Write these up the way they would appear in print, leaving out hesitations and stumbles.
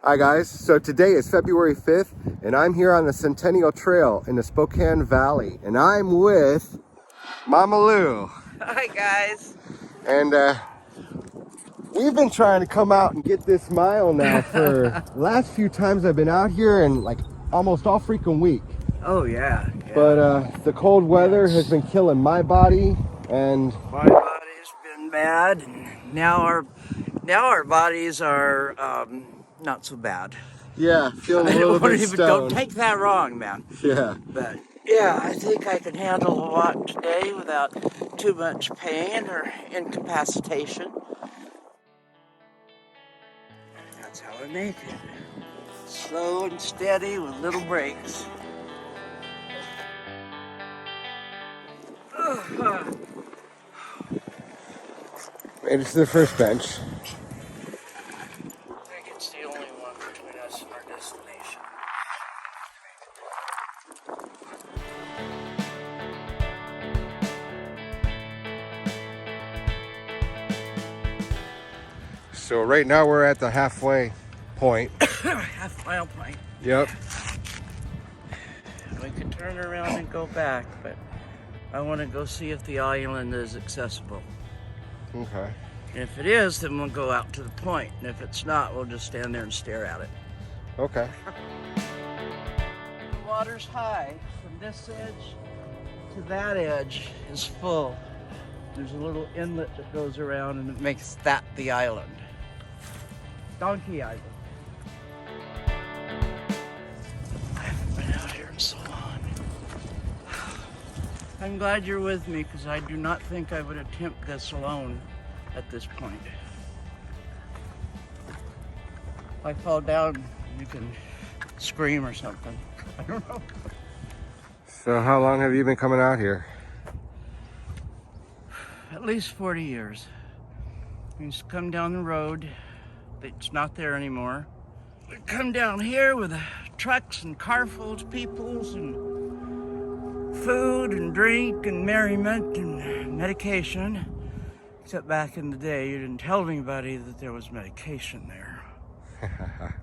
Hi guys, so today is February 5th and I'm here on the Centennial Trail in the Spokane Valley and I'm with Mama Lou. Hi guys. And we've been trying to come out and get this mile now for the last few times I've been out here and like almost all freaking week. Oh yeah. But the cold weather has been killing my body and My body's been bad, and now our bodies are not so bad. yeah, feeling a little bit Don't stoned. take that wrong, man. Yeah. But yeah, I think I can handle a walk today without too much pain or incapacitation. That's how I make it. Slow and steady with little breaks. Made it to the first bench. I think it's the only one between us and our destination. So right now we're at the halfway point. Half mile point. Yep. We could turn around and go back, but I want to go see if the island is accessible. Okay. And if it is, then we'll go out to the point. And if it's not, we'll just stand there and stare at it. Okay. The water's high. From this edge to that edge is full. There's a little inlet that goes around and it makes that the island. Donkey Island. I haven't been out here in so long. I'm glad you're with me because I do not think I would attempt this alone at this point. If I fall down, you can scream or something. I don't know. So how long have you been coming out here? At least 40 years. We used to come down the road. It's not there anymore. We come down here with trucks and carfuls of peoples and food and drink and merriment and medication. Except back in the day, you didn't tell anybody that there was medication there.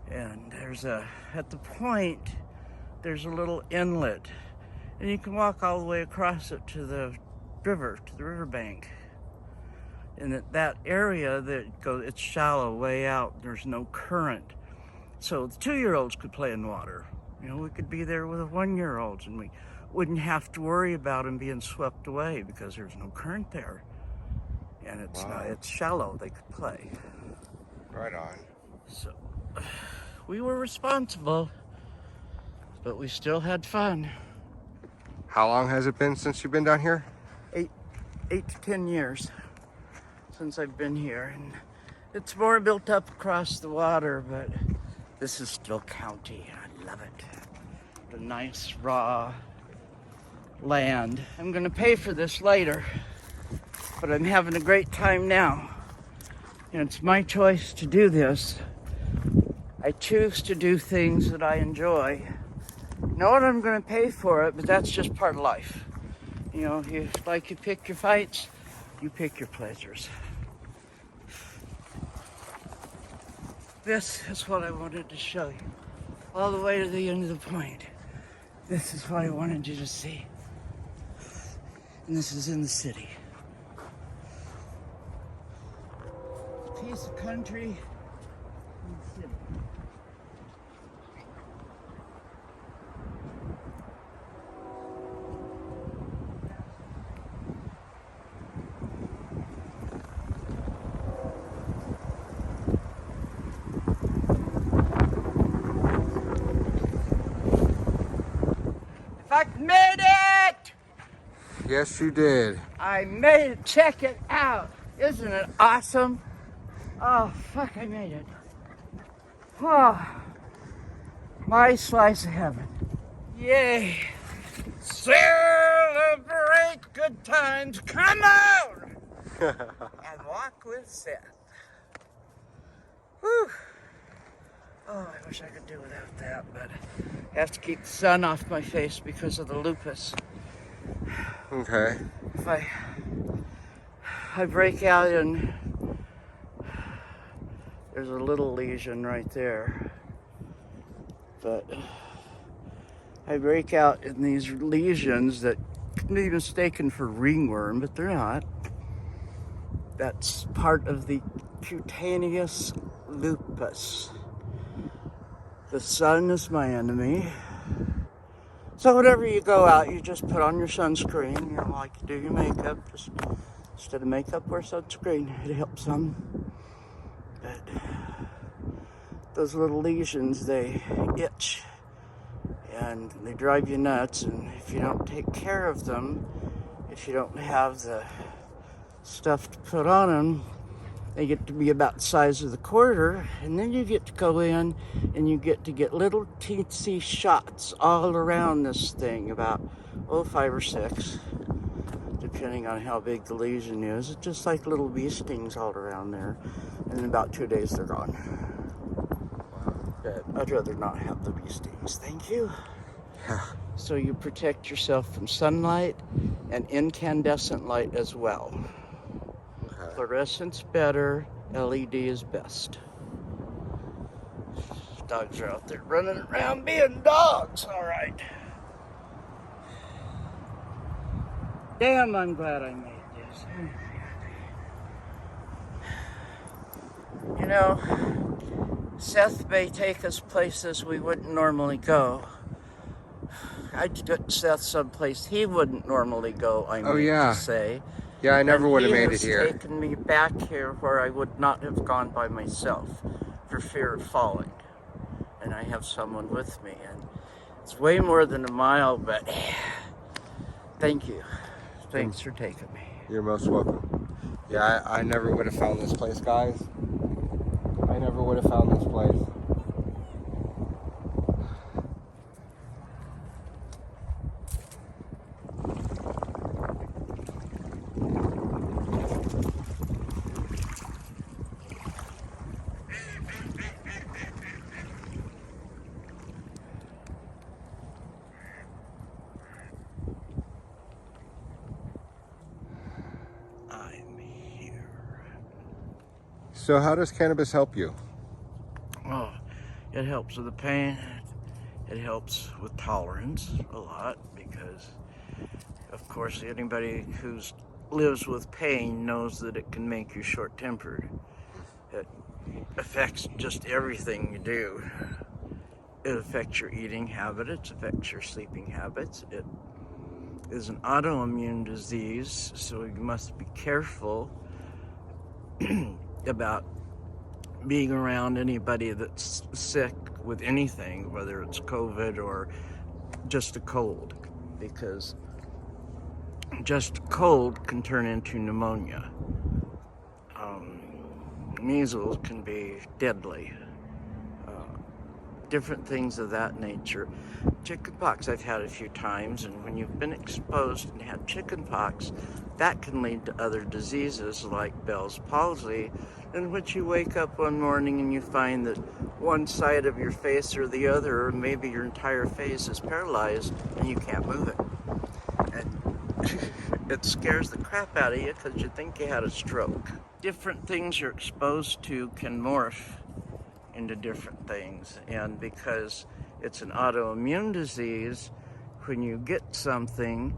And at the point, there's a little inlet. And you can walk all the way across it to the riverbank. And that area it's shallow, way out, there's no current. So the 2-year-olds could play in the water. You know, we could be there with the 1-year-olds and we wouldn't have to worry about them being swept away because there's no current there. And it's shallow, they could play. Right on. So we were responsible, but we still had fun. How long has it been since you've been down here? 8 to 10 years since I've been here, and it's more built up across the water, but this is still county. I love it. The nice raw land. I'm gonna pay for this later, but I'm having a great time now. And it's my choice to do this. I choose to do things that I enjoy. Know what I'm gonna pay for it, but that's just part of life. You know, you pick your fights, you pick your pleasures. This is what I wanted to show you. All the way to the end of the point. This is what I wanted you to see. And this is in the city. A piece of country in the city. I made it! Yes, you did. I made it. Check it out. Isn't it awesome? Oh, fuck, I made it. Oh, my slice of heaven. Yay. Celebrate good times. Come on! And walk with Seth. Whew. Oh, I wish I could do without that, but I have to keep the sun off my face because of the lupus. Okay. If I break out and there's a little lesion right there. But I break out in these lesions that can be mistaken for ringworm, but they're not. That's part of the cutaneous lupus. The sun is my enemy. So whenever you go out, you just put on your sunscreen. You know, like you do your makeup. Just instead of makeup, wear sunscreen. It helps some. But those little lesions, they itch. And they drive you nuts. And if you don't take care of them, if you don't have the stuff to put on them, they get to be about the size of the quarter, and then you get to go in and you get to get little teensy shots all around this thing, about 5 or 6, depending on how big the lesion is. It's just like little bee stings all around there, and in about 2 days they're gone. But I'd rather not have the bee stings, thank you. So you protect yourself from sunlight and incandescent light as well. Fluorescent's better, LED is best. Dogs are out there running around being dogs, all right. Damn, I'm glad I made this. You know, Seth may take us places we wouldn't normally go. I took Seth someplace he wouldn't normally go, I mean to say. Yeah, I never would have made it He here. has taken me back here where I would not have gone by myself for fear of falling. And I have someone with me. And it's way more than a mile, but thank you. Thanks for taking me. You're most welcome. Yeah, I never would have found this place, guys. I never would have found this place. So how does cannabis help you? Oh, it helps with the pain. It helps with tolerance a lot because, of course, anybody who lives with pain knows that it can make you short-tempered. It affects just everything you do. It affects your eating habits, it affects your sleeping habits. It is an autoimmune disease, so you must be careful about being around anybody that's sick with anything, whether it's COVID or just a cold, because just a cold can turn into pneumonia. Measles can be deadly. Different things of that nature. Chickenpox I've had a few times, and when you've been exposed and had chickenpox, that can lead to other diseases like Bell's palsy, in which you wake up one morning and you find that one side of your face or the other, or maybe your entire face, is paralyzed and you can't move it. And it scares the crap out of you because you think you had a stroke. Different things you're exposed to can morph into different things, and because it's an autoimmune disease, when you get something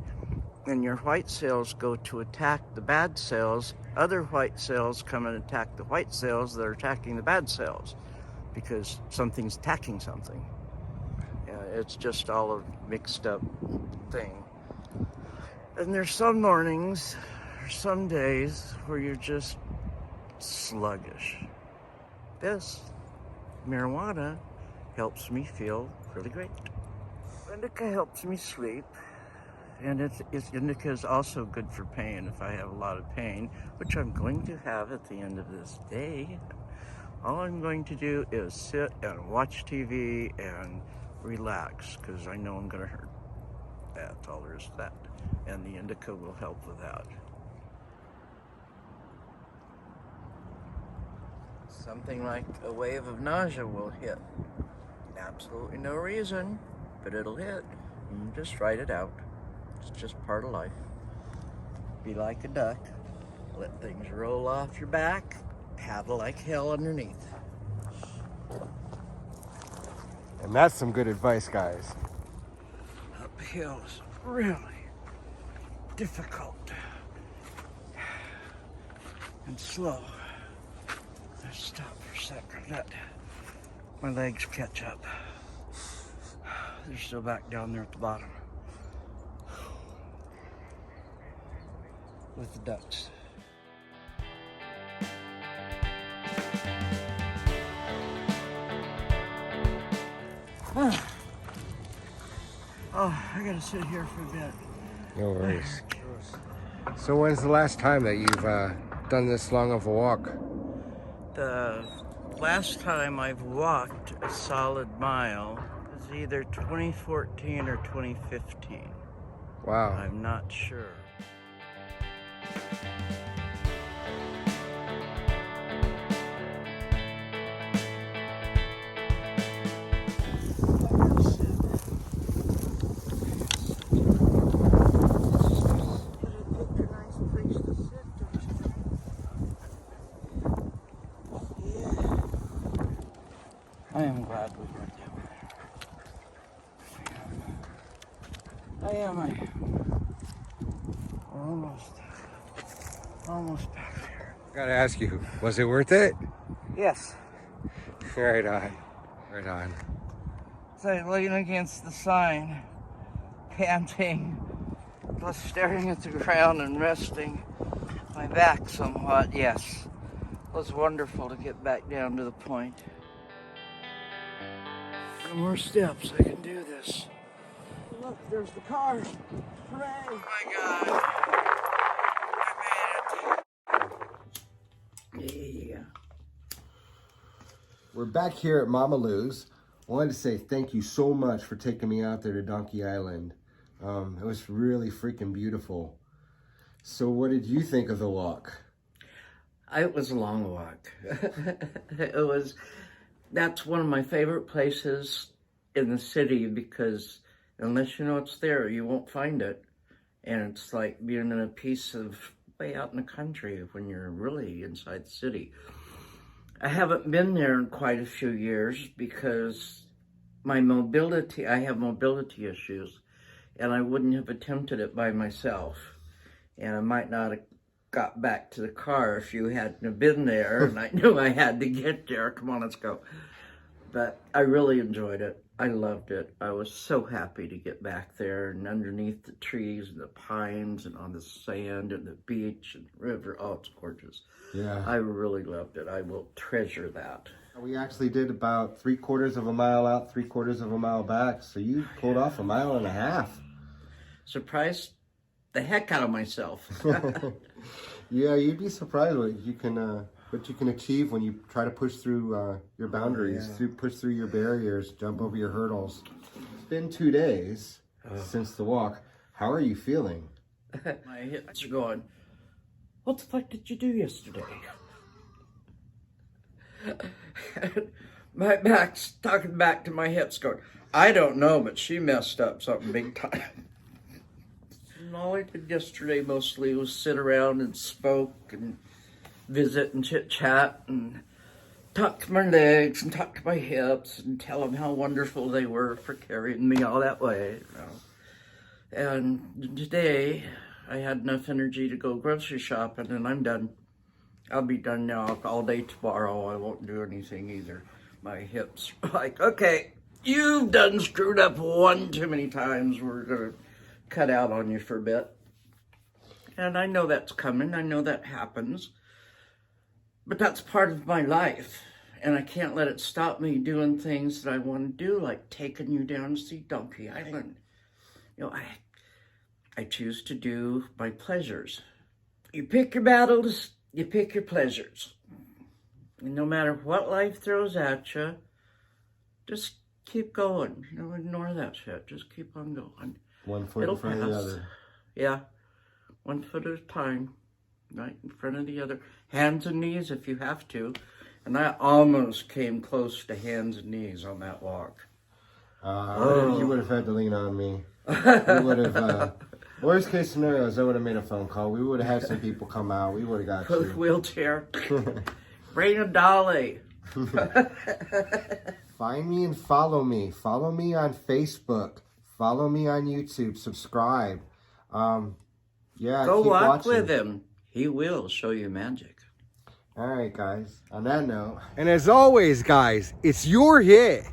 and your white cells go to attack the bad cells, other white cells come and attack the white cells that are attacking the bad cells, because something's attacking something. It's just all a mixed up thing. And there's some mornings or some days where you're just sluggish. This marijuana helps me feel really great. Indica helps me sleep, and indica is also good for pain if I have a lot of pain, which I'm going to have at the end of this day. All I'm going to do is sit and watch TV and relax, because I know I'm going to hurt. That's all there is to that, and the indica will help with that. Something like a wave of nausea will hit. Absolutely no reason, but it'll hit. You just ride it out. It's just part of life. Be like a duck. Let things roll off your back. Paddle like hell underneath. And that's some good advice, guys. Uphill is really difficult and slow. Let's stop for a second. Let my legs catch up. They're still back down there at the bottom with the ducks. Oh, I gotta sit here for a bit. No worries. So when's the last time that you've done this long of a walk? The last time I've walked a solid mile is either 2014 or 2015. Wow. I'm not sure. I am glad we went there. I am. We're almost back there. I gotta ask you, was it worth it? Yes. Right on. Right on. It's like leaning against the sign, panting, plus staring at the ground and resting my back somewhat. Yes. It was wonderful to get back down to the point. No more steps. I can do this. Look, there's the car. Hooray! Oh my God! I made it. Yeah. We're back here at Mama Lou's. I wanted to say thank you so much for taking me out there to Donkey Island. It was really freaking beautiful. So what did you think of the walk? It was a long walk. That's one of my favorite places in the city because unless you know it's there, you won't find it. And it's like being in a piece of way out in the country when you're really inside the city. I haven't been there in quite a few years because I have mobility issues, and I wouldn't have attempted it by myself. And I might not have got back to the car if you hadn't have been there, and I knew I had to get there. Come on, let's go. But I really enjoyed it. I loved it. I was so happy to get back there and underneath the trees and the pines and on the sand and the beach and the river. Oh, it's gorgeous. Yeah. I really loved it. I will treasure that. We actually did about 3/4 of a mile out, 3/4 of a mile back. So you pulled off 1.5 miles. Surprised the heck out of myself. Yeah, you'd be surprised what you can achieve when you try to push through your boundaries, push through your barriers, jump over your hurdles. It's been 2 days since the walk. How are you feeling? My hips are going, what the fuck did you do yesterday? My back's talking back to my hips going, I don't know, but she messed up something big time. And all I did yesterday mostly was sit around and smoke and visit and chit-chat and talk to my legs and talk to my hips and tell them how wonderful they were for carrying me all that way. You know. And today, I had enough energy to go grocery shopping, and I'm done. I'll be done now all day tomorrow. I won't do anything either. My hips are like, okay, you've done screwed up one too many times. We're going to cut out on you for a bit. And I know that's coming. I know that happens. But that's part of my life. And I can't let it stop me doing things that I want to do, like taking you down to see Donkey Island. You know, I choose to do my pleasures. You pick your battles, you pick your pleasures. And no matter what life throws at you, just keep going. You know, ignore that shit. Just keep on going. One foot in front of the other. Yeah. 1 foot at a time. Right in front of the other. Hands and knees if you have to. And I almost came close to hands and knees on that walk. You would have had to lean on me. You would have... worst case scenario is I would have made a phone call. We would have had some people come out. We would have got you. Wheelchair. Bring a dolly. Find me and follow me. Follow me on Facebook. Follow me on YouTube. Subscribe. Yeah, Go keep walk watching. with him. He will show you magic. All right, guys. On that note. And as always, guys, it's your hit.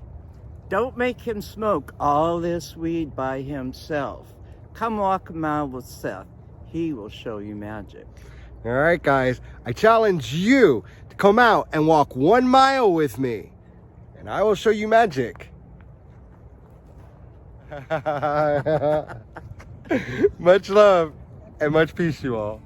Don't make him smoke all this weed by himself. Come walk a mile with Seth. He will show you magic. All right, guys. I challenge you to come out and walk 1 mile with me. And I will show you magic. Much love and much peace, you all.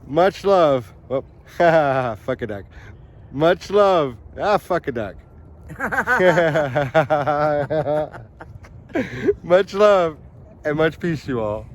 Much love. Oh, fuck a duck. Much love. Fuck a duck. Much love and much peace, you all.